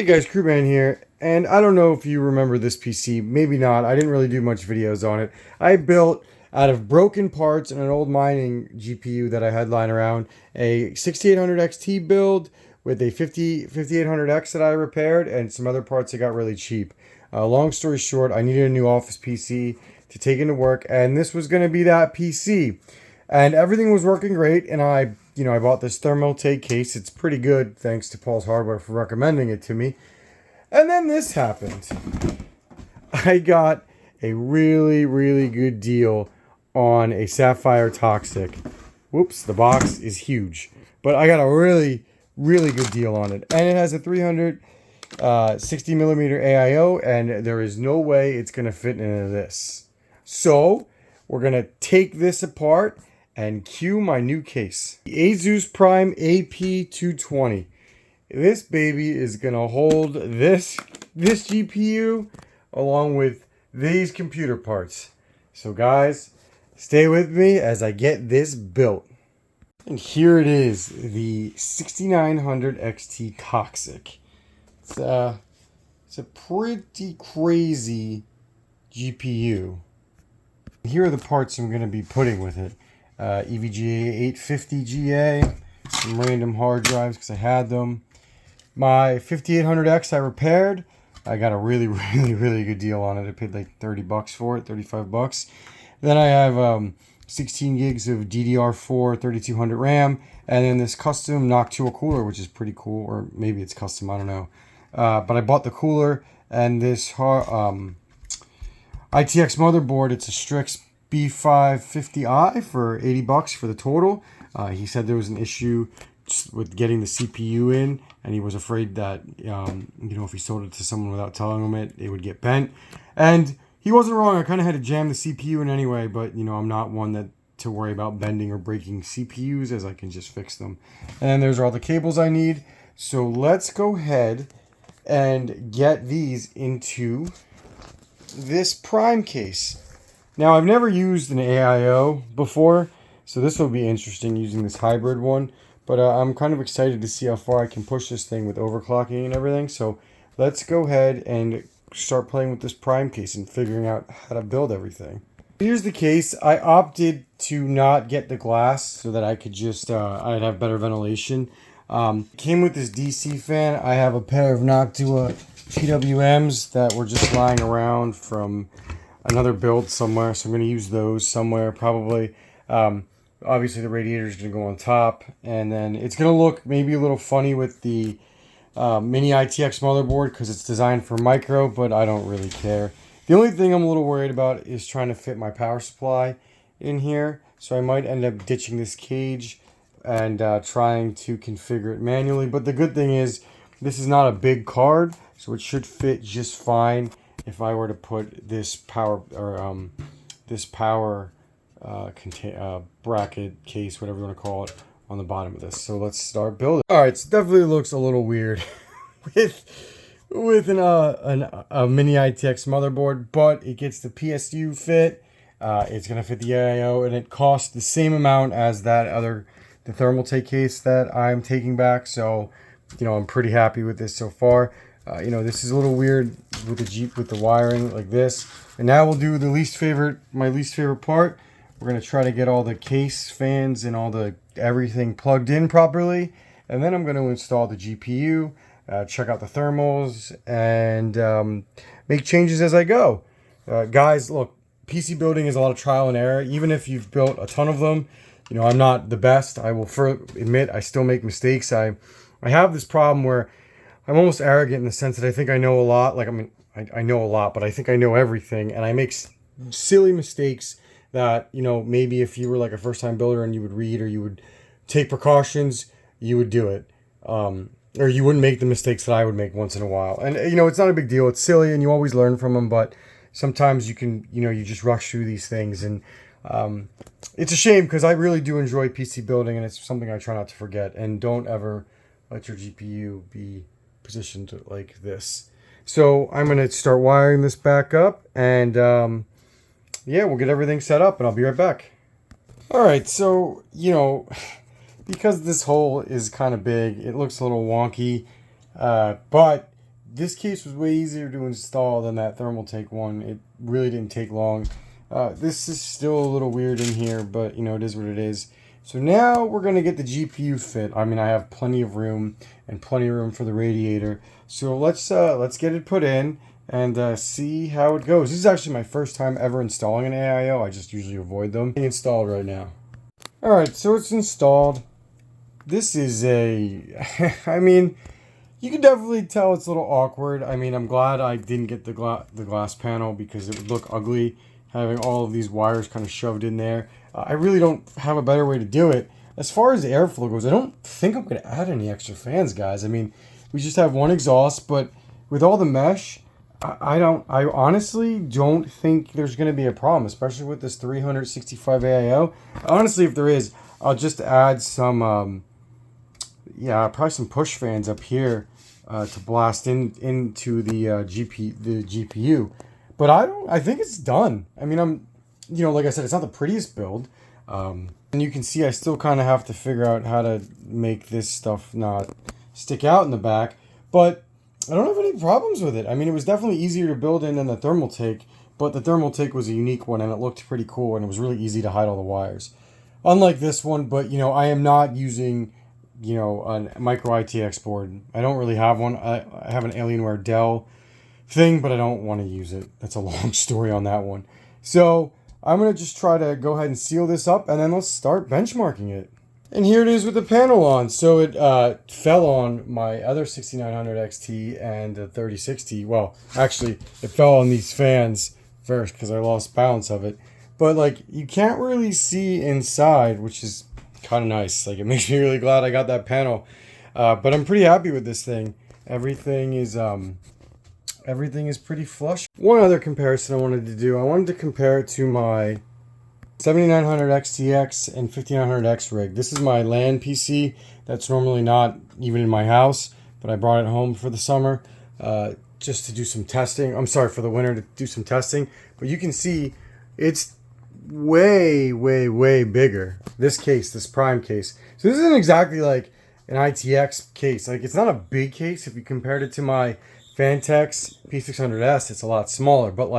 Hey guys, Crewman here, and I don't know if you remember this PC, maybe not, I didn't really do much videos on it. I built, out of broken parts and an old mining GPU that I had lying around, a 6800 XT build with a 5800X that I repaired and some other parts that got really cheap. Long story short, I needed a new office PC to take into work, and this was going to be that PC. And everything was working great, and I bought this Thermaltake case. It's pretty good, thanks to Paul's Hardware for recommending it to me. And then this happened. I got a really, really good deal on a Sapphire Toxic. Whoops, the box is huge. But I got a really, really good deal on it. And it has a 360 millimeter AIO, and there is no way it's going to fit into this. So, we're going to take this apart and cue my new case. The Asus Prime AP220. This baby is gonna hold this GPU along with these computer parts. So guys, stay with me as I get this built. And here it is, the 6900 XT Toxic. It's a pretty crazy GPU. Here are the parts I'm gonna be putting with it. EVGA 850GA, some random hard drives because I had them. My 5800X I repaired. I got a really, really, really good deal on it. I paid like 30 bucks for it, 35 bucks. Then I have 16 gigs of DDR4 3200 RAM, and then this custom Noctua cooler, which is pretty cool, or maybe it's custom, I don't know. But I bought the cooler and this ITX motherboard. It's a Strix B550i for 80 bucks for the total. He said there was an issue with getting the CPU in, and he was afraid that if he sold it to someone without telling him it would get bent. And he wasn't wrong. I kind of had to jam the CPU in anyway, but I'm not one to worry about bending or breaking CPUs, as I can just fix them. And then there's all the cables I need. So let's go ahead and get these into this Prime case. Now, I've never used an AIO before, so this will be interesting using this hybrid one. But I'm kind of excited to see how far I can push this thing with overclocking and everything. So let's go ahead and start playing with this Prime case and figuring out how to build everything. Here's the case. I opted to not get the glass so that I could just, I'd have better ventilation. Came with this DC fan. I have a pair of Noctua PWMs that were just lying around from another build somewhere, so I'm going to use those somewhere probably. Obviously the radiator is going to go on top, and then it's going to look maybe a little funny with the mini ITX motherboard because it's designed for micro, but I don't really care. The only thing I'm a little worried about is trying to fit my power supply in here, so I might end up ditching this cage and trying to configure it manually. But the good thing is this is not a big card, so it should fit just fine if I were to put this power bracket case, whatever you want to call it, on the bottom of this. So let's start building. All right, so definitely looks a little weird with a mini ITX motherboard, but it gets the PSU fit. It's gonna fit the AIO, and it costs the same amount as the Thermaltake case that I'm taking back. So I'm pretty happy with this so far. This is a little weird with the wiring like this. And now we'll do my least favorite part. We're going to try to get all the case fans and all everything plugged in properly. And then I'm going to install the GPU, check out the thermals, and make changes as I go. Guys, look, PC building is a lot of trial and error. Even if you've built a ton of them, I'm not the best. I will admit I still make mistakes. I have this problem where I'm almost arrogant in the sense that I think I know a lot. I know a lot, but I think I know everything. And I make silly mistakes that, maybe if you were like a first-time builder and you would read or you would take precautions, you would do it. Or you wouldn't make the mistakes that I would make once in a while. And, it's not a big deal. It's silly and you always learn from them. But sometimes you can, you just rush through these things. And it's a shame because I really do enjoy PC building, and it's something I try not to forget. And don't ever let your GPU be positioned like this. So I'm going to start wiring this back up, and we'll get everything set up, and I'll be right back. All right, so because this hole is kind of big, it looks a little wonky, but this case was way easier to install than that Thermaltake one. It really didn't take long. This is still a little weird in here, but you know, it is what it is. So now we're going to get the GPU fit. I mean, I have plenty of room and plenty of room for the radiator. So let's get it put in and see how it goes. This is actually my first time ever installing an AIO. I just usually avoid them. It's installed right now. All right, so it's installed. This is I mean, you can definitely tell it's a little awkward. I mean, I'm glad I didn't get the glass panel because it would look ugly having all of these wires kind of shoved in there. I really don't have a better way to do it. As far as the airflow goes, I don't think I'm going to add any extra fans, guys. I mean, we just have one exhaust, but with all the mesh, I honestly don't think there's going to be a problem, especially with this 365 AIO. Honestly, if there is, I'll just add some, probably some push fans up here to blast into the GPU. But I think it's done. I mean, like I said, it's not the prettiest build. And you can see I still kind of have to figure out how to make this stuff not stick out in the back. But I don't have any problems with it. I mean, it was definitely easier to build in than the Thermaltake, but the Thermaltake was a unique one and it looked pretty cool and it was really easy to hide all the wires. Unlike this one, but I am not using, a micro ITX board. I don't really have one. I have an Alienware Dell thing, but I don't want to use it. That's a long story on that one. So I'm going to just try to go ahead and seal this up and then let's start benchmarking it. And here it is with the panel on. So it fell on my other 6900 XT and the 3060. Well, actually, it fell on these fans first because I lost balance of it. But you can't really see inside, which is kind of nice. It makes me really glad I got that panel. But I'm pretty happy with this thing. Everything is pretty flush. One other comparison I wanted to do. I wanted to compare it to my 7900 XTX and 5900X rig. This is my LAN PC that's normally not even in my house, but I brought it home for the summer just to do some testing. I'm sorry, for the winter to do some testing. But you can see it's way, way, way bigger. This prime case. So this isn't exactly like an ITX case. It's not a big case. If you compared it to my Fantex P600S, it's a lot smaller. But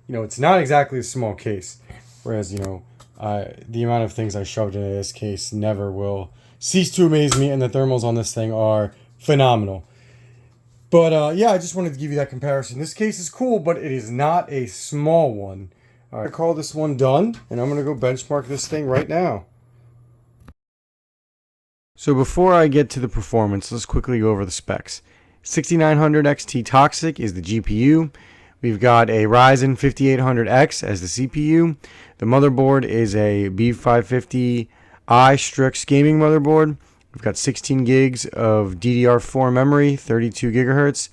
it's not exactly a small case. Whereas, the amount of things I shoved into this case never will cease to amaze me, and the thermals on this thing are phenomenal. But, I just wanted to give you that comparison. This case is cool, but it is not a small one. All right, I call this one done, and I'm going to go benchmark this thing right now. So before I get to the performance, let's quickly go over the specs. 6900 XT Toxic is the GPU. We've got a Ryzen 5800X as the CPU. The motherboard is a B550i Strix gaming motherboard. We've got 16 gigs of DDR4 memory, 32 gigahertz.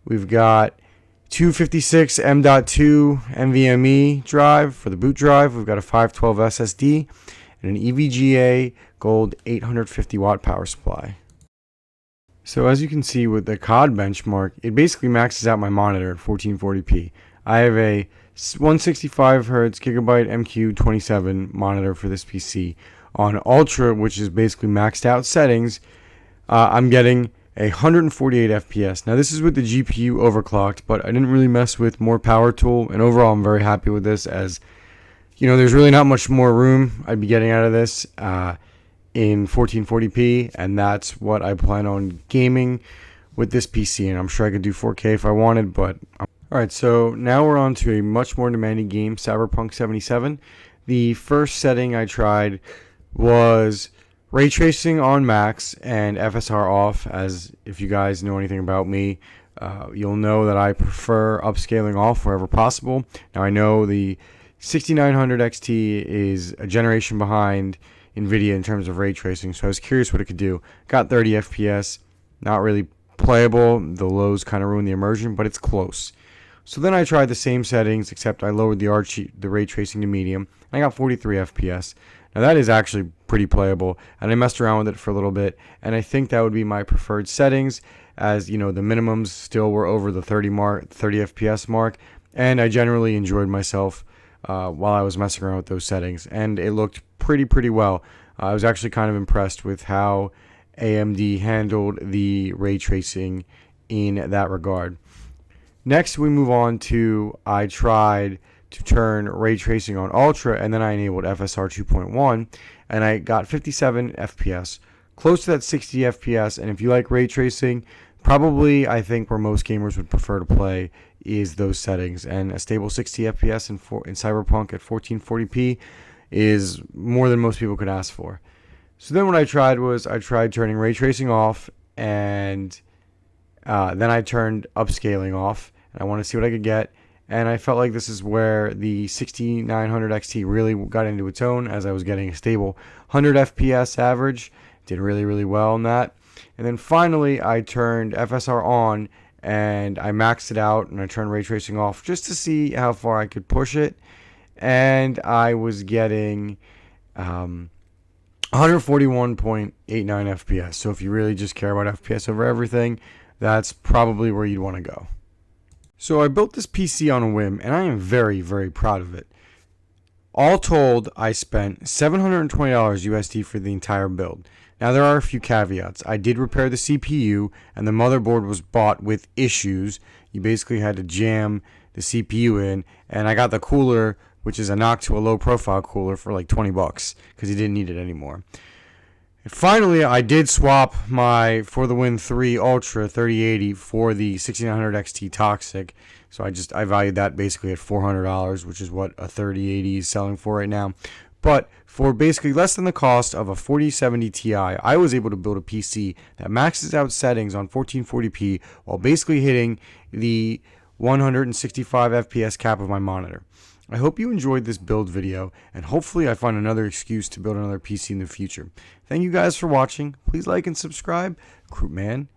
We've got 256 M.2 NVMe drive for the boot drive. We've got a 512 SSD and an EVGA Gold 850 watt power supply. So as you can see with the COD benchmark, it basically maxes out my monitor at 1440p. I have a 165 Hz Gigabyte MQ27 monitor for this PC. On Ultra, which is basically maxed out settings, I'm getting 148 FPS. Now this is with the GPU overclocked, but I didn't really mess with more power tool, and overall I'm very happy with this, as there's really not much more room I'd be getting out of this in 1440p, and that's what I plan on gaming with this PC. And I'm sure I could do 4K if I wanted, but alright, so now we're on to a much more demanding game, Cyberpunk 77. The first setting I tried was ray tracing on max and FSR off. As if you guys know anything about me, you'll know that I prefer upscaling off wherever possible. Now I know the 6900 XT is a generation behind NVIDIA in terms of ray tracing, so I was curious what it could do. Got 30 FPS, not really playable. The lows kind of ruin the immersion, but it's close. So then I tried the same settings, except I lowered the ray tracing to medium, and I got 43 FPS. Now that is actually pretty playable, and I messed around with it for a little bit, and I think that would be my preferred settings, as the minimums still were over the 30 FPS mark, and I generally enjoyed myself while I was messing around with those settings, and it looked pretty well. I was actually kind of impressed with how AMD handled the ray tracing in that regard. Next, we move on to I tried to turn ray tracing on Ultra, and then I enabled FSR 2.1, and I got 57 FPS, close to that 60 FPS. And if you like ray tracing, probably I think where most gamers would prefer to play is those settings. And a stable 60 FPS in Cyberpunk at 1440p is more than most people could ask for. So then what I tried was I tried turning ray tracing off, and then I turned upscaling off, and I wanted to see what I could get. And I felt like this is where the 6900 XT really got into its own, as I was getting a stable 100 FPS average. Did really, really well on that. And then finally, I turned FSR on, and I maxed it out, and I turned ray tracing off just to see how far I could push it. And I was getting 141.89 FPS. So if you really just care about FPS over everything, that's probably where you'd want to go. So I built this PC on a whim, and I am very, very proud of it. All told, I spent $720 USD for the entire build. Now, there are a few caveats. I did repair the CPU, and the motherboard was bought with issues. You basically had to jam the CPU in, and I got the cooler, which is a knock to a low profile cooler, for like $20 because you didn't need it anymore. And finally, I did swap my For the Win 3 Ultra 3080 for the 6900 XT Toxic. So I valued that basically at $400, which is what a 3080 is selling for right now. But for basically less than the cost of a 4070 Ti, I was able to build a PC that maxes out settings on 1440p while basically hitting the 165 FPS cap of my monitor. I hope you enjoyed this build video, and hopefully I find another excuse to build another PC in the future. Thank you guys for watching. Please like and subscribe. Croup Man